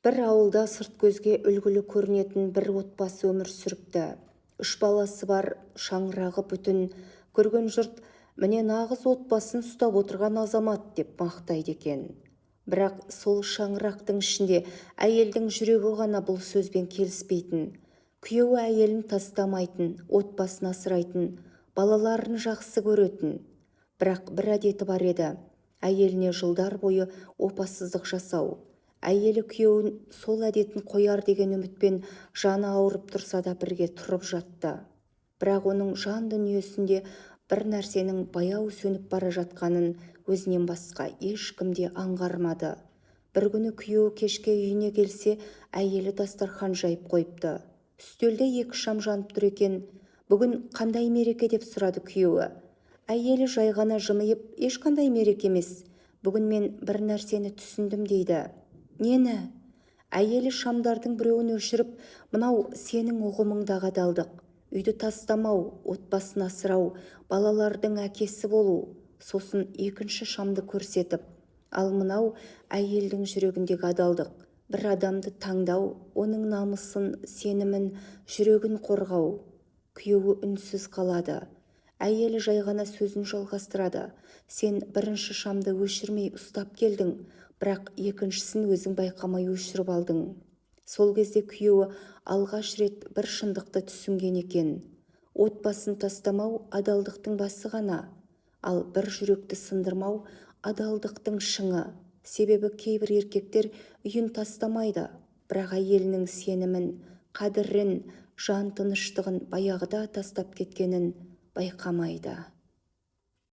Бір ауылда сырт көзге үлгілі көрінетін бір отбасы өмір сүріпті. 3 баласы бар, шаңырағы бүтін. Көрген жұрт, міне нағыз отбасын ұстап отырған азамат деп мақтайды екен. Бірақ сол шаңырақтың ішінде әйелдің жүрегі ғана бұл сөзбен келіспейтін. Күйеуі әйелін тастамайтын, отбасын асырайтын, балаларын жақсы көретін. Бірақ бір әдеті бар еді. Әйеліне жылдар бойы опасыздық жасау. Әйелі күйеуін сол әдетін қояр деген үмітпен жаны ауырып тұрса да бірге тұрып жатты. Бірақ оның жан дүниесінде бір нәрсенің баяу сөніп бара жатқанын өзінен басқа ешкім де аңғармады. Бір күні күйеуі кешке үйіне келсе, әйелі дастархан жайып қойыпты. Үстелде 2 шам жанып тұр екен. Бүгін қандай мереке деп сұрады күйеуі. Әйелі жай ғана жымиып, ешқандай мереке емес. Бүгін мен бір нәрсені түсіндім дейді. Нені? Әйелі шамдардың біреуін өшіріп, мынау сенің ұғымыңдағы адалдық. Үйді тастамау, отбасын асырау, балалардың әкесі болу. Сосын екінші шамды көрсетіп, ал мынау әйелдің жүрегіндегі адалдық. Бір адамды таңдау, оның намысын, сенімін, жүрегін қорғау. Күйеуі үнсіз қалады. Әйелі жай ғана сөзін жалғастырады. Сен бірінші шамды өшірмей ұстап келдің, бірақ екіншісін өзің байқамай өшіріп алдың. Сол кезде күйеуі алғаш рет бір шындықты түсінген екен. Отбасын тастамау адалдықтың басы ғана, ал бір жүректі сындырмау адалдықтың шыңы. Себебі кейбір еркектер үйін тастамайды, бірақ әйелінің сенімін, қадірін, жан тыныштығын баяғыда тастап кеткенін байқамайды.